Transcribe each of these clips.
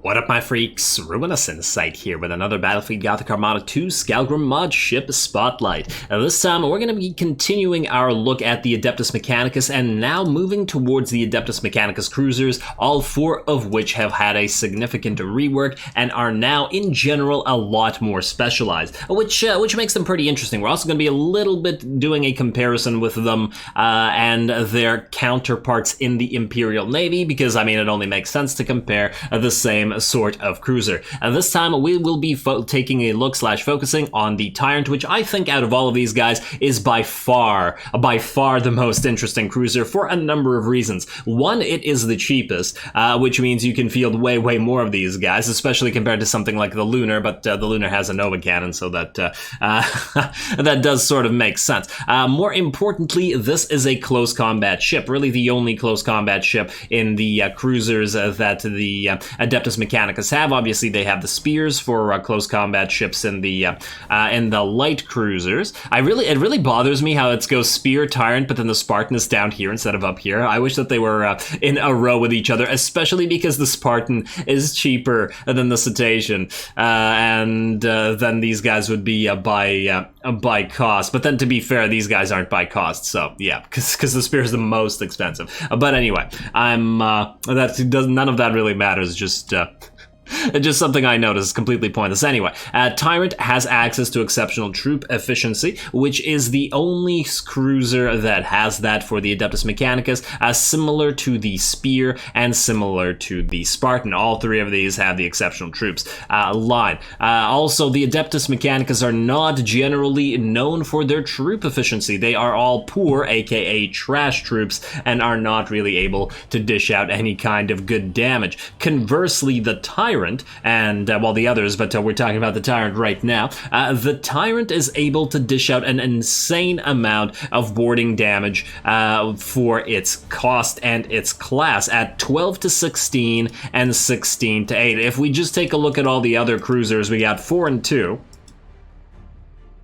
What up, my freaks? Ruinous Insight here with another Battlefleet Gothic Armada 2 Skalgrim Mod ship spotlight. This time we're going to be continuing our look at the Adeptus Mechanicus and now moving towards the Adeptus Mechanicus cruisers, all four of which have had a significant rework and are now in general a lot more specialized, which makes them pretty interesting. We're also going to be a little bit doing a comparison with them and their counterparts in the Imperial Navy, because I mean it only makes sense to compare the same sort of cruiser. And this time we will be taking a look / focusing on the Tyrant, which I think out of all of these guys is by far the most interesting cruiser for a number of reasons. One, it is the cheapest, which means you can field way more of these guys, especially compared to something like the Lunar, but the Lunar has a Nova cannon, so that that does sort of make sense. More importantly, this is a close combat ship, really the only close combat ship in the cruisers that the Adeptus Mechanicus have. Obviously, they have the spears for close combat ships in the light cruisers. It really bothers me how it goes spear, Tyrant, but then the Spartan is down here instead of up here. I wish that they were in a row with each other, especially because the Spartan is cheaper than the Cetacean, and then these guys would be by cost. But then, to be fair, these guys aren't by cost, so yeah, because the spear is the most expensive. But anyway, none of that really matters. Just something I noticed is completely pointless. Anyway, Tyrant has access to exceptional troop efficiency, which is the only cruiser that has that for the Adeptus Mechanicus, similar to the Spear and similar to the Spartan. All three of these have the exceptional troops line. Also, the Adeptus Mechanicus are not generally known for their troop efficiency. They are all poor, aka trash troops, and are not really able to dish out any kind of good damage. Conversely, the Tyrant, and the others, but we're talking about the Tyrant right now. The Tyrant is able to dish out an insane amount of boarding damage for its cost and its class at 12 to 16 and 16 to 8. If we just take a look at all the other cruisers, we got 4 and 2.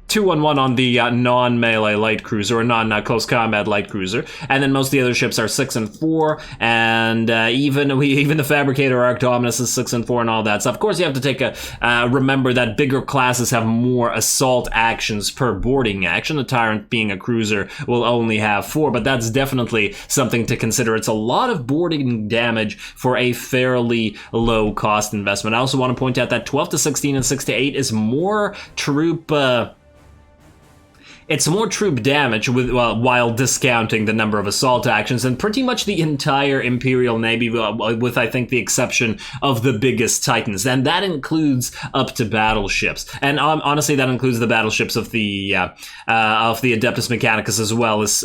2 on 1 on the non-melee light cruiser, or non-close combat light cruiser, and then most of the other ships are 6 and 4, and even the Fabricator Arctominus is 6 and 4 and all that stuff. Of course, you have to remember that bigger classes have more assault actions per boarding action. The Tyrant, being a cruiser, will only have 4, but that's definitely something to consider. It's a lot of boarding damage for a fairly low cost investment. I also want to point out that 12 to 16 and 6 to 8 is more troop... It's more troop damage while discounting the number of assault actions, and pretty much the entire Imperial Navy, with I think the exception of the biggest Titans, and that includes up to battleships. And honestly, that includes the battleships of the Adeptus Mechanicus as well, as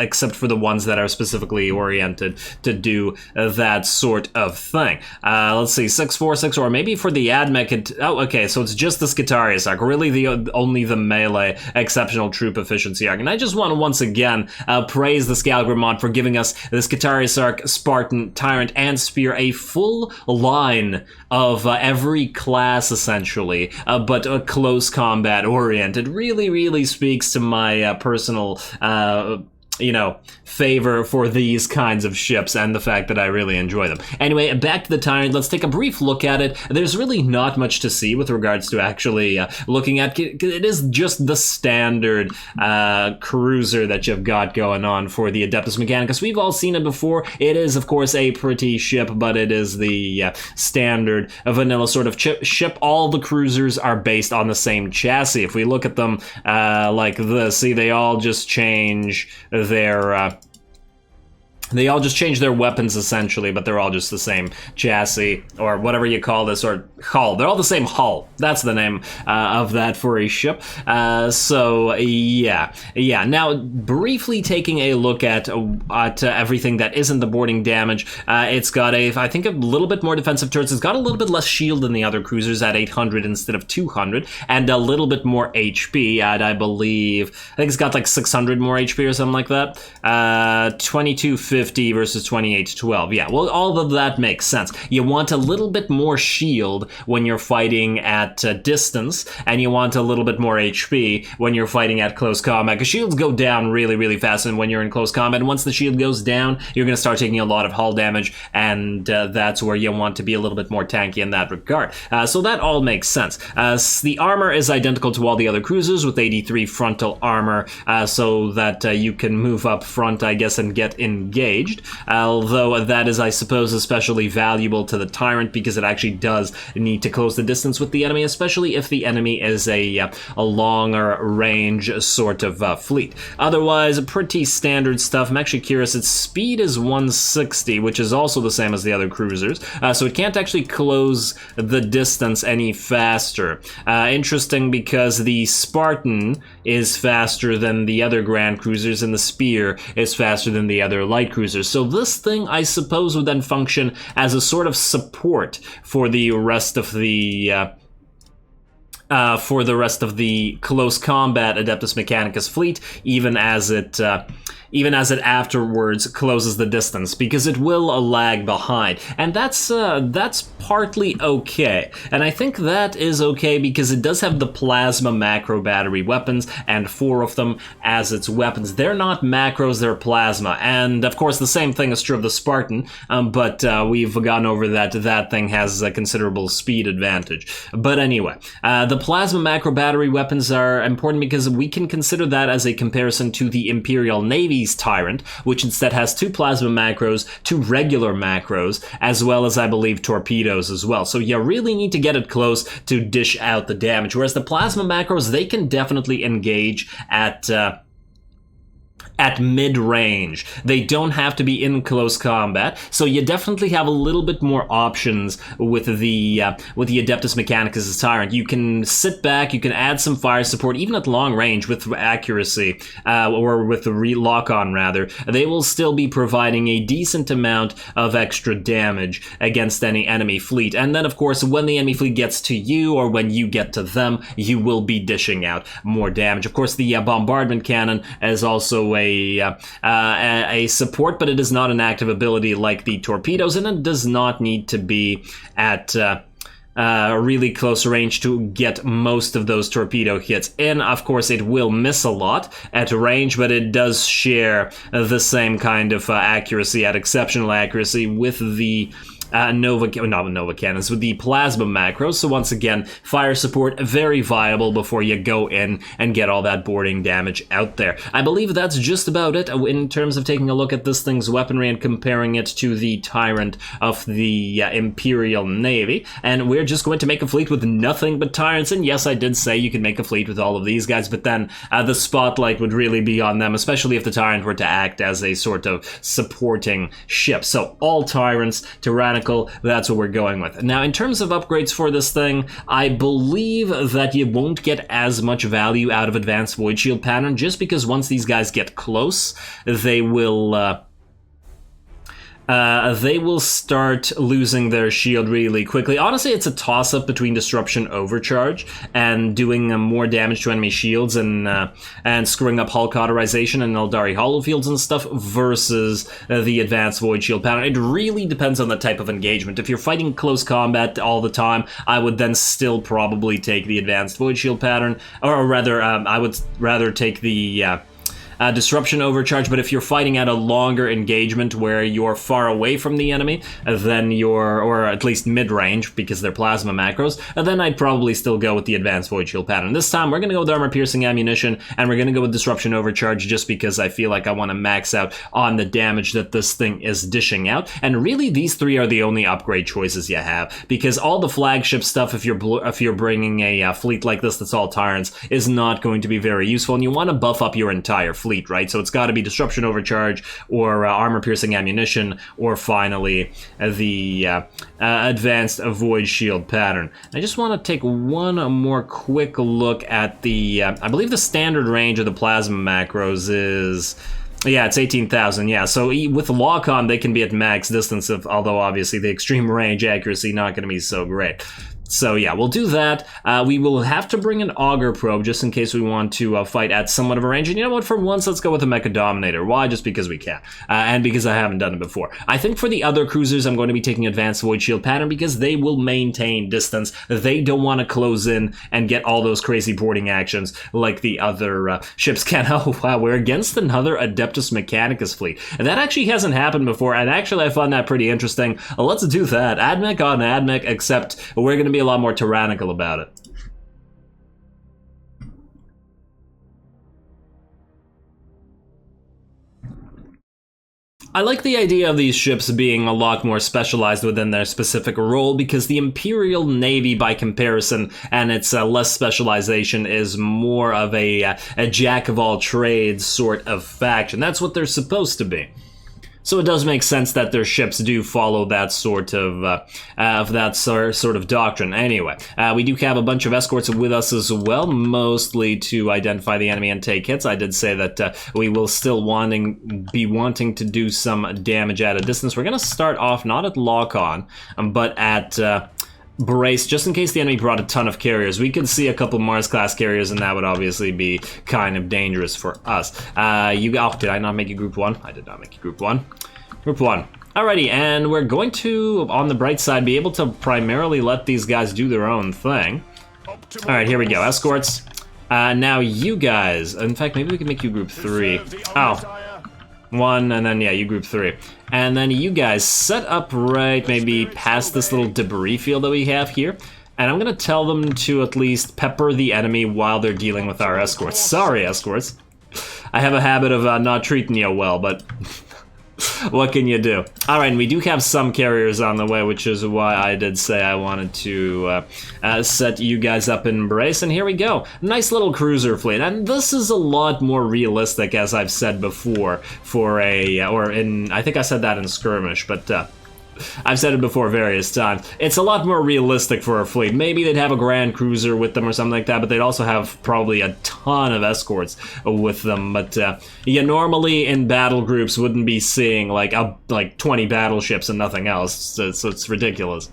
except for the ones that are specifically oriented to do that sort of thing. Let's see, 646, or maybe for the Admech. Oh, okay, so it's just the Scutarius arc, really only the melee exceptional troop efficiency arc. And I just want to once again praise the Skalgrim Mod for giving us the Scutarius arc, Spartan, Tyrant, and Spear, a full line of every class essentially, but close combat oriented. Really speaks to my personal favor for these kinds of ships and the fact that I really enjoy them. Anyway, back to the Tyrant. Let's take a brief look at it. There's really not much to see with regards to actually looking at it. It is just the standard cruiser that you've got going on for the Adeptus Mechanicus. We've all seen it before. It is, of course, a pretty ship, but it is the standard vanilla sort of ship. All the cruisers are based on the same chassis. If we look at them like this, see, they all just change their weapons essentially, but they're all just the same chassis, or whatever you call this, or hull. They're all the same hull. That's the name of that for a ship. So yeah. Now, briefly taking a look at everything that isn't the boarding damage, it's got I think a little bit more defensive turrets. It's got a little bit less shield than the other cruisers at 800 instead of 200, and a little bit more HP at, I think it's got like 600 more HP or something like that. 2250 50 versus 28 to 12. Yeah, well, all of that makes sense. You want a little bit more shield when you're fighting at distance, and you want a little bit more HP when you're fighting at close combat, because shields go down really, really fast, and when you're in close combat, once the shield goes down, you're going to start taking a lot of hull damage, and that's where you want to be a little bit more tanky in that regard. So that all makes sense. The armor is identical to all the other cruisers, with 83 frontal armor, so that you can move up front, I guess, and get engaged. Although that is, I suppose, especially valuable to the Tyrant, because it actually does need to close the distance with the enemy, especially if the enemy is a longer range sort of fleet. Otherwise, pretty standard stuff. I'm actually curious, its speed is 160, which is also the same as the other cruisers, so it can't actually close the distance any faster. Interesting, because the Spartan is faster than the other Grand Cruisers, and the Spear is faster than the other light cruisers. So this thing, I suppose, would then function as a sort of support for the rest of the close combat Adeptus Mechanicus fleet, even as it afterwards closes the distance, because it will lag behind, and that's partly okay. And I think that is okay because it does have the plasma macro battery weapons, and 4 of them as its weapons. They're not macros, they're plasma, and of course the same thing is true of the Spartan, but we've gone over that thing has a considerable speed advantage. But anyway, the plasma macro battery weapons are important because we can consider that as a comparison to the Imperial Navy's Tyrant, which instead has 2 plasma macros, 2 regular macros, as well as, I believe, torpedoes as well. So you really need to get it close to dish out the damage, whereas the plasma macros, they can definitely engage at mid-range. They don't have to be in close combat, so you definitely have a little bit more options with the Adeptus Mechanicus' Tyrant. You can sit back, you can add some fire support, even at long range with accuracy, or with the lock-on rather. They will still be providing a decent amount of extra damage against any enemy fleet. And then, of course, when the enemy fleet gets to you, or when you get to them, you will be dishing out more damage. Of course, the bombardment cannon is also a support, but it is not an active ability like the torpedoes, and it does not need to be at really close range to get most of those torpedo hits in. Of course, it will miss a lot at range, but it does share the same kind of accuracy, at exceptional accuracy, with the not Nova cannons, with the plasma macros. So once again, fire support, very viable before you go in and get all that boarding damage out there. I believe that's just about it in terms of taking a look at this thing's weaponry and comparing it to the Tyrant of the Imperial Navy. And we're just going to make a fleet with nothing but Tyrants. And yes, I did say you could make a fleet with all of these guys, but then the spotlight would really be on them, especially if the Tyrant were to act as a sort of supporting ship. So all Tyrants, tyrannical, that's what we're going with. Now, in terms of upgrades for this thing, I believe that you won't get as much value out of Advanced Void Shield Pattern, just because once these guys get close, they will start losing their shield really quickly. Honestly, it's a toss-up between Disruption Overcharge and doing more damage to enemy shields and screwing up hull cauterization and Eldari hollow fields and stuff versus the Advanced Void Shield pattern. It really depends on the type of engagement. If you're fighting close combat all the time, I would then still probably take the Advanced Void Shield pattern, or rather, I would rather take the Disruption Overcharge. But if you're fighting at a longer engagement where you're far away from the enemy, then or at least mid-range, because they're plasma macros, then I'd probably still go with the Advanced Void Shield pattern. This time, we're going to go with armor-piercing ammunition, and we're going to go with Disruption Overcharge just because I feel like I want to max out on the damage that this thing is dishing out. And really, these 3 are the only upgrade choices you have, because all the flagship stuff, if you're bringing a fleet like this that's all Tyrants, is not going to be very useful, and you want to buff up your entire fleet. Right? So it's got to be Disruption Overcharge, or armor-piercing ammunition, or finally the Advanced Void Shield pattern. I just want to take one more quick look at the, I believe the standard range of the plasma macros is, yeah, it's 18,000, yeah. So with lock-on, they can be at max distance, although obviously the extreme range accuracy not going to be so great. So yeah, we'll do that. We will have to bring an auger probe just in case we want to fight at somewhat of a range. And you know what, for once, let's go with a Mecha Dominator. Why? Just because we can. And because I haven't done it before. I think for the other cruisers, I'm going to be taking Advanced Void Shield Pattern because they will maintain distance. They don't want to close in and get all those crazy boarding actions like the other ships can. Oh wow, we're against another Adeptus Mechanicus fleet. And that actually hasn't happened before, and actually I found that pretty interesting. Let's do that. AdMech on AdMech, except we're going to be a lot more tyrannical about it. I like the idea of these ships being a lot more specialized within their specific role because the Imperial Navy, by comparison, and its less specialization, is more of a jack-of-all-trades sort of faction. That's what they're supposed to be. So it does make sense that their ships do follow that sort of doctrine. Anyway, we do have a bunch of escorts with us as well, mostly to identify the enemy and take hits. I did say that we will still be wanting to do some damage at a distance. We're going to start off not at lock-on, but at brace, just in case the enemy brought a ton of carriers. We could see a couple Mars-class carriers, and that would obviously be kind of dangerous for us. Oh, did I not make you Group 1? I did not make you Group 1. Group 1. Alrighty, and we're going to, on the bright side, be able to primarily let these guys do their own thing. Alright, here we go. Escorts. Now you guys, in fact, maybe we can make you Group 3. Oh. 1, and then, yeah, you Group 3. And then you guys set up right maybe past this little debris field that we have here. And I'm going to tell them to at least pepper the enemy while they're dealing with our escorts. Sorry, escorts. I have a habit of not treating you well, but what can you do? Alright, and we do have some carriers on the way, which is why I did say I wanted to set you guys up in brace, and here we go. Nice little cruiser fleet, and this is a lot more realistic, as I've said before, for I think I said that in Skirmish, but I've said it before various times. It's a lot more realistic for a fleet. Maybe they'd have a Grand Cruiser with them or something like that, but they'd also have probably a ton of escorts with them. But you normally in battle groups wouldn't be seeing like 20 battleships and nothing else, so it's ridiculous.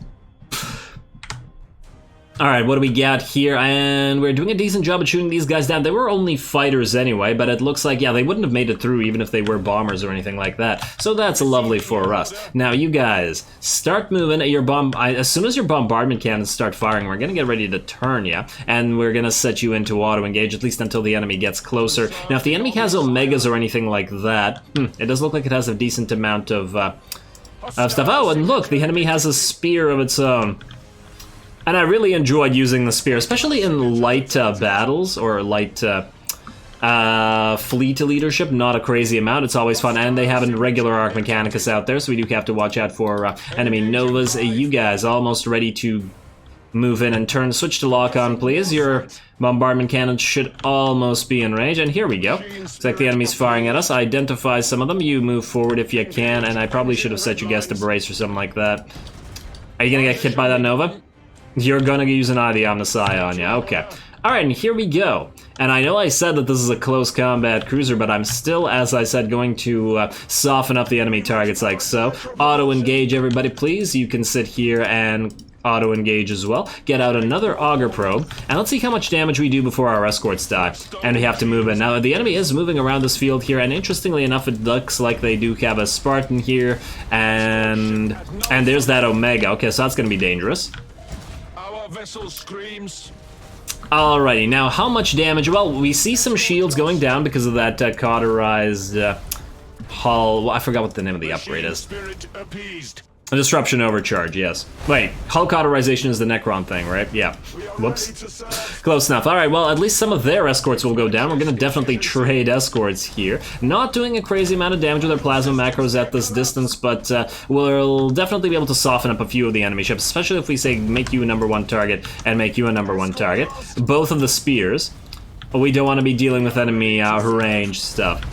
Alright, what do we got here? And we're doing a decent job of shooting these guys down. They were only fighters anyway, but it looks like, yeah, they wouldn't have made it through even if they were bombers or anything like that. So that's lovely for us. Now, you guys, start moving. As soon as your bombardment cannons start firing, we're going to get ready to turn you, and we're going to set you into auto-engage, at least until the enemy gets closer. Now, if the enemy has Omegas or anything like that, it does look like it has a decent amount of stuff. Oh, and look, the enemy has a spear of its own. And I really enjoyed using the spear, especially in light battles or light fleet leadership. Not a crazy amount, it's always fun. And they have a regular Arc Mechanicus out there, so we do have to watch out for enemy Novas. You guys almost ready to move in and turn. Switch to lock-on, please. Your bombardment cannons should almost be in range, and here we go. Looks like the enemy's firing at us. Identify some of them. You move forward if you can, and I probably should have set you guys to brace or something like that. Are you gonna get hit by that Nova? You're gonna use an Eye of the Omnissiah on you, okay. Alright, and here we go. And I know I said that this is a close combat cruiser, but I'm still, as I said, going to soften up the enemy targets like so. Auto-engage, everybody, please. You can sit here and auto-engage as well. Get out another auger probe, and let's see how much damage we do before our escorts die. And we have to move in. Now, the enemy is moving around this field here, and interestingly enough, it looks like they do have a Spartan here, and there's that Omega. Okay, so that's gonna be dangerous. Vessel screams. Alrighty, now how much damage? Well, we see some shields going down because of that cauterized hull. Well, I forgot what the name of the upgrade is. A disruption overcharge, yes. Wait, hull cauterization is the Necron thing, right? Yeah. Whoops. Close enough. Alright, well, at least some of their escorts will go down. We're gonna definitely trade escorts here. Not doing a crazy amount of damage with our plasma macros at this distance, but we'll definitely be able to soften up a few of the enemy ships, especially if we say make you a #1 target and make you a #1 target. Both of the spears. We don't want to be dealing with enemy range stuff.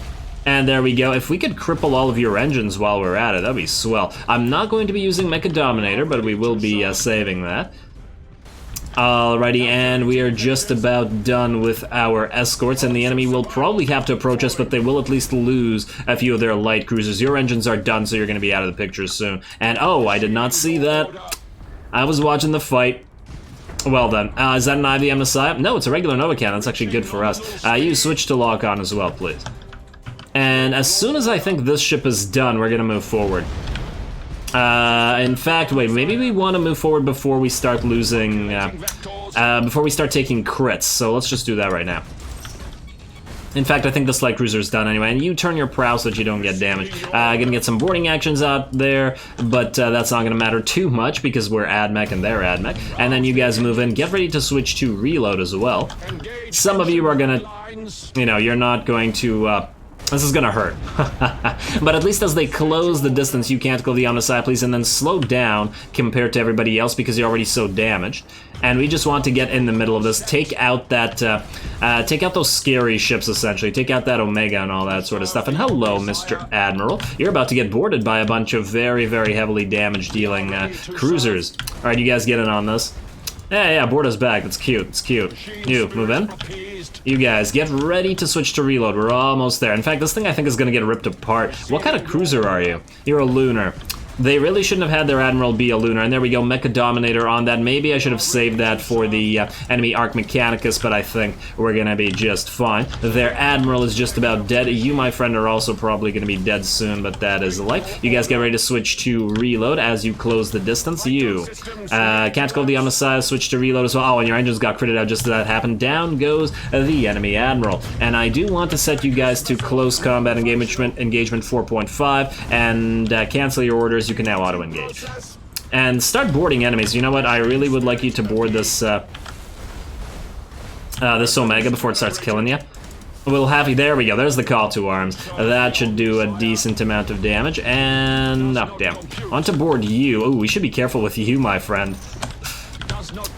And there we go. If we could cripple all of your engines while we're at it, that'd be swell. I'm not going to be using Mecha Dominator, but we will be saving that. Alrighty, and we are just about done with our escorts, and the enemy will probably have to approach us, but they will at least lose a few of their light cruisers. Your engines are done, so you're going to be out of the picture soon. And oh, I did not see that. I was watching the fight. Well then, is that an IVM Messiah? No, it's a regular Nova Cannon. That's actually good for us. You switch to lock on as well, please. And as soon as I think this ship is done, we're gonna move forward. In fact, wait, maybe we want to move forward before we start losing, before we start taking crits, so let's just do that right now. In fact, I think this light cruiser is done anyway, and you turn your prow so that you don't get damaged. Gonna get some boarding actions out there, but that's not gonna matter too much because we're AdMech and they're AdMech. And then you guys move in, get ready to switch to reload as well. Some of you are gonna, you know, you're not going to, this is gonna hurt. But at least as they close the distance, you can't go beyond the side, please, and then slow down compared to everybody else because you're already so damaged. And we just want to get in the middle of this, take out that, take out those scary ships, essentially. Take out that Omega and all that sort of stuff. And hello, Mr. Admiral. You're about to get boarded by a bunch of very, very heavily damage-dealing cruisers. All right, you guys get in on this. Yeah, board us back. That's cute. It's cute. You, move in. You guys, get ready to switch to reload. We're almost there. In fact, this thing I think is going to get ripped apart. What kind of cruiser are you? You're a lunar. They really shouldn't have had their Admiral be a lunar. And there we go, Mecha Dominator on that. Maybe I should have saved that for the enemy Arc Mechanicus, but I think we're going to be just fine. Their Admiral is just about dead. You, my friend, are also probably going to be dead soon, but that is life. You guys get ready to switch to reload as you close the distance. You can't go the Messiah, switch to reload as well. Oh, and your engines got critted out just as that happened. Down goes the enemy Admiral. And I do want to set you guys to close combat engagement 4.5 and cancel your orders. You can now auto-engage. And start boarding enemies. You know what? I really would like you to board this this Omega before it starts killing you. We'll have you. There we go. There's the call to arms. That should do a decent amount of damage. And oh, damn. On to board you. Oh, we should be careful with you, my friend.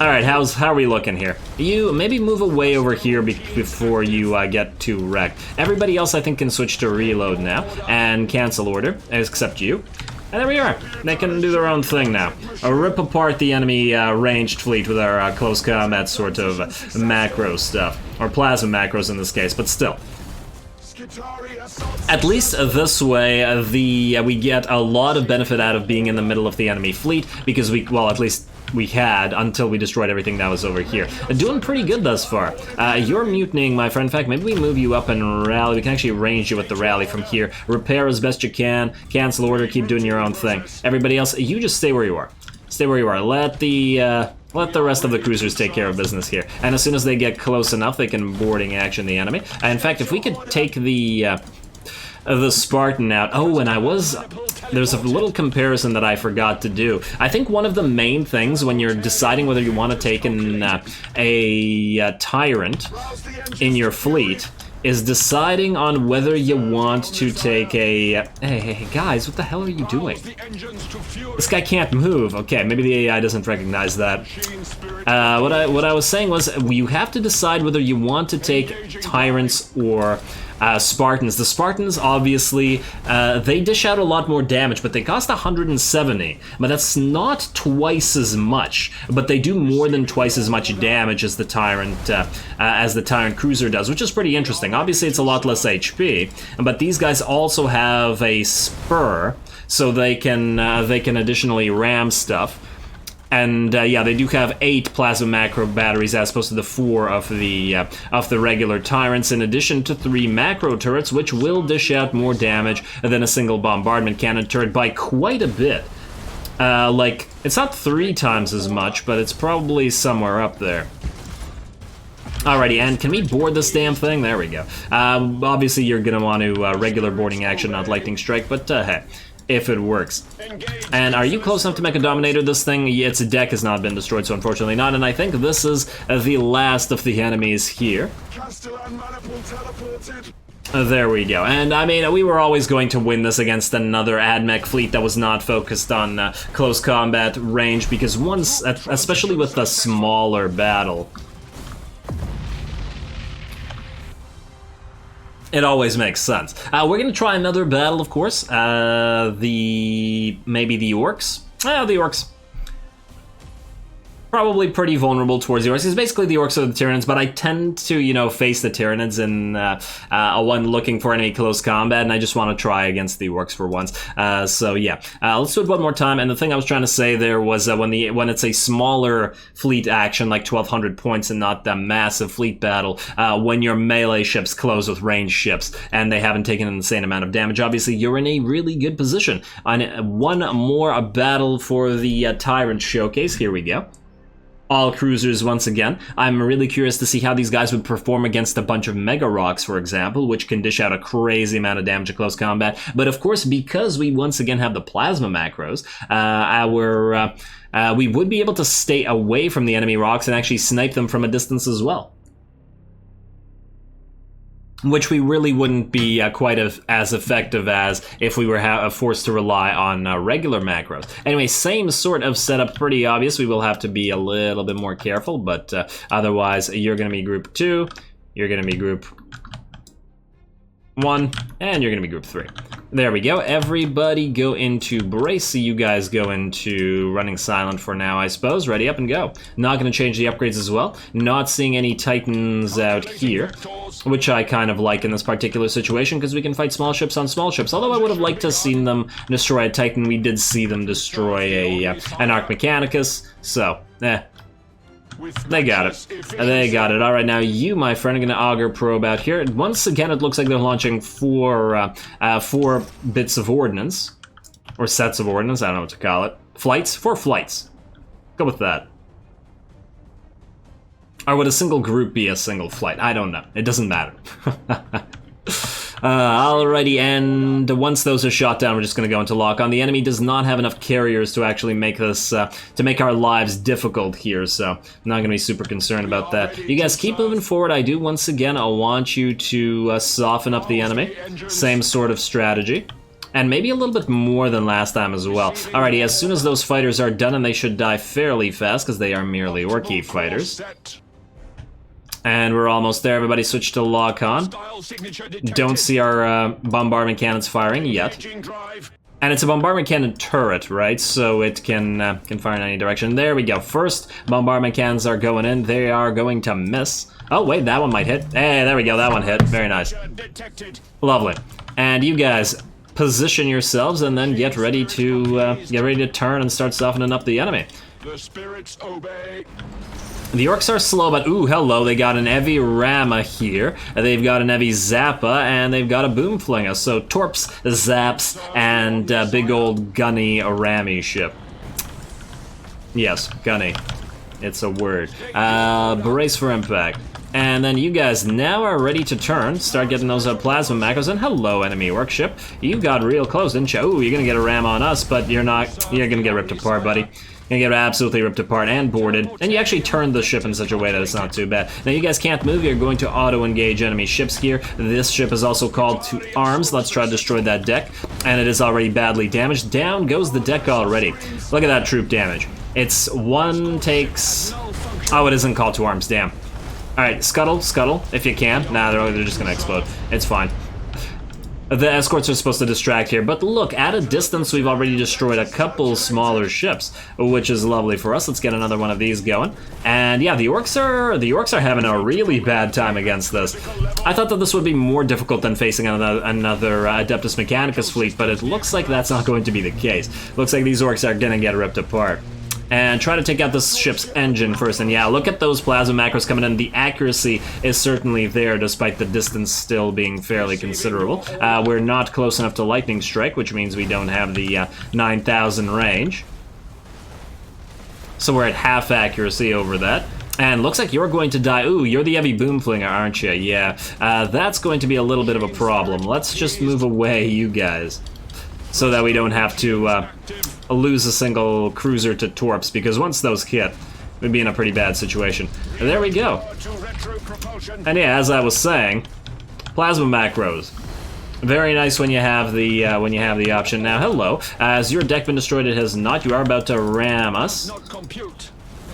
All right, how are we looking here? You maybe move away over here before you get too wrecked. Everybody else, I think, can switch to reload now and cancel order, except you. And there we are. They can do their own thing now. Rip apart the enemy ranged fleet with our close combat sort of macro stuff. Or plasma macros in this case, but still. At least this way, we get a lot of benefit out of being in the middle of the enemy fleet, because well, at least we had until we destroyed everything that was over here. Doing pretty good thus far. You're mutinying, my friend. In fact, maybe we move you up and rally. We can actually range you with the rally from here. Repair as best you can. Cancel order. Keep doing your own thing. Everybody else, you just stay where you are. Stay where you are. Let the rest of the cruisers take care of business here. And as soon as they get close enough, they can boarding action the enemy. In fact, if we could take the Spartan out. Oh, and there's a little comparison that I forgot to do. I think one of the main things when you're deciding whether you want to take a Tyrant in your fleet is deciding on whether you want to take a... Hey, guys, what the hell are you doing? This guy can't move. Okay, maybe the AI doesn't recognize that. What I was saying was you have to decide whether you want to take Tyrants or Spartans. The Spartans, obviously, they dish out a lot more damage, but they cost 170. But that's not twice as much. But they do more than twice as much damage as the Tyrant cruiser does, which is pretty interesting. Obviously, it's a lot less HP, but these guys also have a spur, so they can additionally ram stuff. And yeah, they do have 8 plasma macro batteries as opposed to the 4 of the regular Tyrants, in addition to 3 macro turrets, which will dish out more damage than a single bombardment cannon turret by quite a bit. Like, it's not 3 times as much, but it's probably somewhere up there. Alrighty, and can we board this damn thing? There we go. Obviously, you're gonna want to regular boarding action, not lightning strike, but hey. If it works. And are you close enough to Mecha Dominator this thing? Its deck has not been destroyed, so unfortunately not. And I think this is the last of the enemies here. There we go. And I mean, we were always going to win this against another AdMech fleet that was not focused on close combat range, because once, especially with a smaller battle, it always makes sense. We're gonna try another battle, of course. Maybe the Orcs? The Orcs. probably pretty vulnerable towards the orcs. Because basically the orcs are the Tyranids, but I tend to, you know, face the Tyranids in a one looking for enemy close combat, and I just want to try against the orcs for once. So yeah, let's do it one more time. And the thing I was trying to say there was when it's a smaller fleet action, like 1,200 points, and not the massive fleet battle, when your melee ships close with ranged ships, and they haven't taken an insane amount of damage, obviously you're in a really good position. On one more battle for the Tyrant showcase. Here we go. All cruisers once again. I'm really curious to see how these guys would perform against a bunch of Mega Rocks, for example, which can dish out a crazy amount of damage at close combat. But of course, because we once again have the plasma macros, we would be able to stay away from the enemy rocks and actually snipe them from a distance as well, which we really wouldn't be quite as effective as if we were forced to rely on regular macros. Anyway, same sort of setup, pretty obvious. We will have to be a little bit more careful, but otherwise, you're going to be group 2, you're going to be group 1, and you're going to be group 3. There we go. Everybody go into brace. So you guys go into running silent for now, I suppose. Ready, up, and go. Not going to change the upgrades as well. Not seeing any Titans out here, which I kind of like in this particular situation, because we can fight small ships on small ships. Although I would have liked to have seen them destroy a Titan. We did see them destroy an Arc Mechanicus, so, they got it. They got it. All right, now you, my friend, are going to auger probe out here. Once again, it looks like they're launching four bits of ordnance, or sets of ordnance. I don't know what to call it. Flights? 4 flights. Go with that. Or would a single group be a single flight? I don't know. It doesn't matter. Alrighty, and once those are shot down, we're just going to go into lock-on. The enemy does not have enough carriers to actually make this, to make our lives difficult here, so I'm not going to be super concerned about that. You guys keep moving forward. I do, once again, I want you to soften up the enemy. Same sort of strategy. And maybe a little bit more than last time as well. Alrighty, as soon as those fighters are done, and they should die fairly fast, because they are merely Orky fighters. And we're almost there. Everybody switch to lock-on. Don't see our bombardment cannons firing yet. And it's a bombardment cannon turret, right? So it can fire in any direction. There we go. First bombardment cannons are going in. They are going to miss. Oh, wait, that one might hit. Hey, there we go. That one hit. Very nice. Lovely. And you guys position yourselves and then get ready to turn and start softening up the enemy. The spirits obey. The orcs are slow, but ooh, hello, they got an heavy Rama here, they've got an heavy Zappa, and they've got a Boomflinger. So Torps, Zaps, and big old gunny Rami ship. Yes, gunny. It's a word. Brace for impact. And then you guys now are ready to turn, start getting those plasma macros, and hello, enemy workship. You got real close, didn't you? Ooh, you're gonna get a ram on us, but you're not. You're gonna get ripped apart, buddy. You're gonna get absolutely ripped apart and boarded. And you actually turned the ship in such a way that it's not too bad. Now you guys can't move, you're going to auto-engage enemy ships here. This ship is also called to arms. Let's try to destroy that deck. And it is already badly damaged. Down goes the deck already. Look at that troop damage. It's one takes... Oh, it isn't called to arms, damn. Alright, scuttle, if you can. Nah, they're just gonna explode. It's fine. The escorts are supposed to distract here, but look, at a distance we've already destroyed a couple smaller ships, which is lovely for us. Let's get another one of these going. And yeah, the orcs are having a really bad time against this. I thought that this would be more difficult than facing another Adeptus Mechanicus fleet, but it looks like that's not going to be the case. Looks like these orcs are gonna get ripped apart. And try to take out this ship's engine first. And yeah, look at those plasma macros coming in. The accuracy is certainly there, despite the distance still being fairly considerable. We're not close enough to lightning strike, which means we don't have the 9,000 range. So we're at half accuracy over that. And looks like you're going to die. Ooh, you're the heavy Boomflinger, aren't you? Yeah, that's going to be a little bit of a problem. Let's just move away, you guys, so that we don't have to lose a single cruiser to Torps, because once those hit, we'd be in a pretty bad situation. And there we go. And yeah, as I was saying, plasma macros. Very nice when you have the option. Now, hello. Has your deck been destroyed? It has not. You are about to ram us.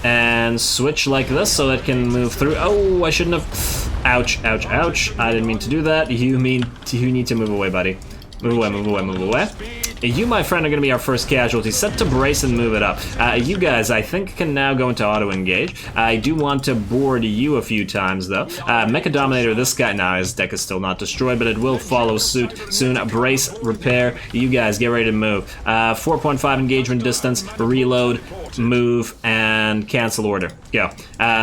And switch like this so it can move through. Oh, I shouldn't have. Ouch, ouch, ouch. I didn't mean to do that. You need to move away, buddy. Move away, move away, move away. You, my friend, are going to be our first casualty. Set to brace and move it up. You guys, I think, can now go into auto-engage. I do want to board you a few times, though. Mecha Dominator, this guy, now his deck is still not destroyed, but it will follow suit soon. Brace, repair. You guys, get ready to move. 4.5 engagement distance, reload, move, and cancel order. Go.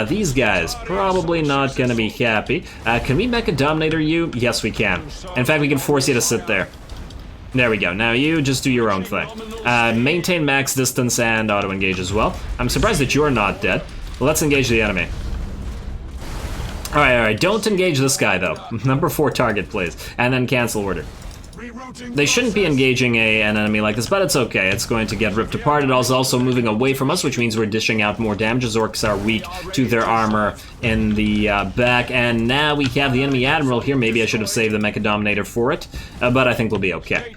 These guys, probably not going to be happy. Can we Mecha Dominator you? Yes, we can. In fact, we can force you to sit there. There we go. Now you just do your own thing. Maintain max distance and auto-engage as well. I'm surprised that you're not dead. Let's engage the enemy. Alright. Don't engage this guy, though. Number 4 target, please. And then cancel order. They shouldn't be engaging an enemy like this, but it's okay. It's going to get ripped apart. It is also moving away from us, which means we're dishing out more damage, as orcs are weak to their armor in the back. And now we have the enemy admiral here. Maybe I should have saved the Mecha Dominator for it, but I think we'll be okay.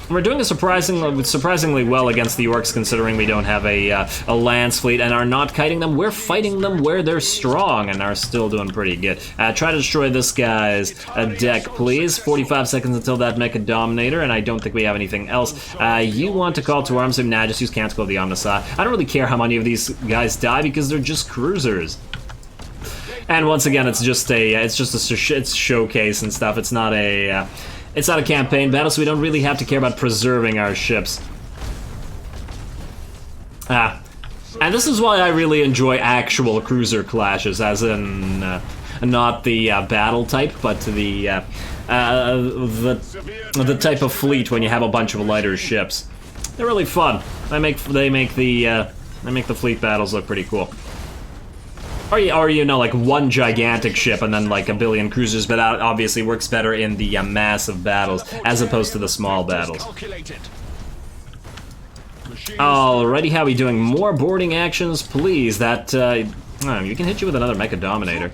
We're doing surprisingly well against the orcs, considering we don't have a lance fleet and are not kiting them. We're fighting them where they're strong and are still doing pretty good. Try to destroy this guy's deck, please. 45 seconds until that Mecha Dominator, and I don't think we have anything else. You want to call to arms him? Nah, just use Canticle of the Omnissiah. I don't really care how many of these guys die because they're just cruisers. And once again, it's just a showcase and stuff. It's not a campaign battle, so we don't really have to care about preserving our ships. And this is why I really enjoy actual cruiser clashes, as in not the battle type, but the type of fleet when you have a bunch of lighter ships. They're really fun. They make the fleet battles look pretty cool. Or you know, like one gigantic ship and then like a billion cruisers, but that obviously works better in the massive battles as opposed to the small battles. Alrighty, how are we doing? More boarding actions, please. That, you can hit you with another Mecha Dominator.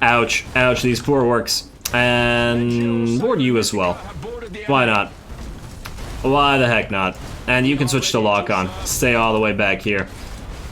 Ouch, ouch, these poor orcs. And board you as well. Why not? Why the heck not? And you can switch to lock-on. Stay all the way back here.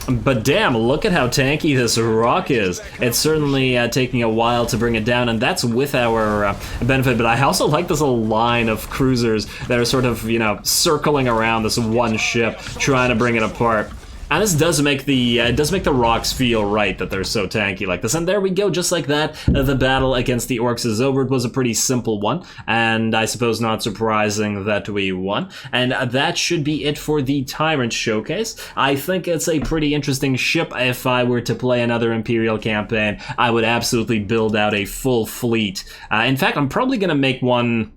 But damn, look at how tanky this rock is. It's certainly taking a while to bring it down, and that's with our benefit. But I also like this little line of cruisers that are sort of, you know, circling around this one ship, trying to bring it apart. And this does make the rocks feel right that they're so tanky like this. And there we go, just like that, the battle against the orcs is over. It was a pretty simple one, and I suppose not surprising that we won. And that should be it for the Tyrant showcase. I think it's a pretty interesting ship. If I were to play another Imperial campaign, I would absolutely build out a full fleet. In fact, I'm probably going to make one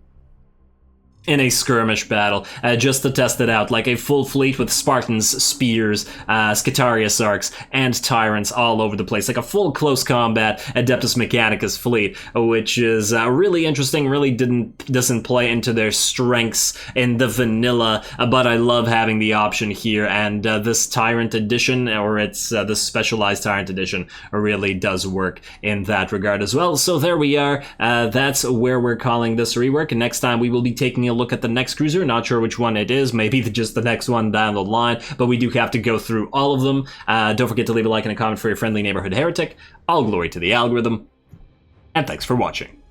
in a skirmish battle, just to test it out, like a full fleet with Spartans, Spears, Scutarius Arcs, and Tyrants all over the place, like a full close combat Adeptus Mechanicus fleet, which is really interesting, really doesn't play into their strengths in the vanilla, but I love having the option here, and this Tyrant edition, or it's the specialized Tyrant edition, really does work in that regard as well. So there we are, that's where we're calling this rework, and next time we will be taking a look at the next cruiser. Not sure which one it is, maybe just the next one down the line, but we do have to go through all of them. Don't forget to leave a like and a comment for your friendly neighborhood heretic. All glory to the algorithm, and thanks for watching.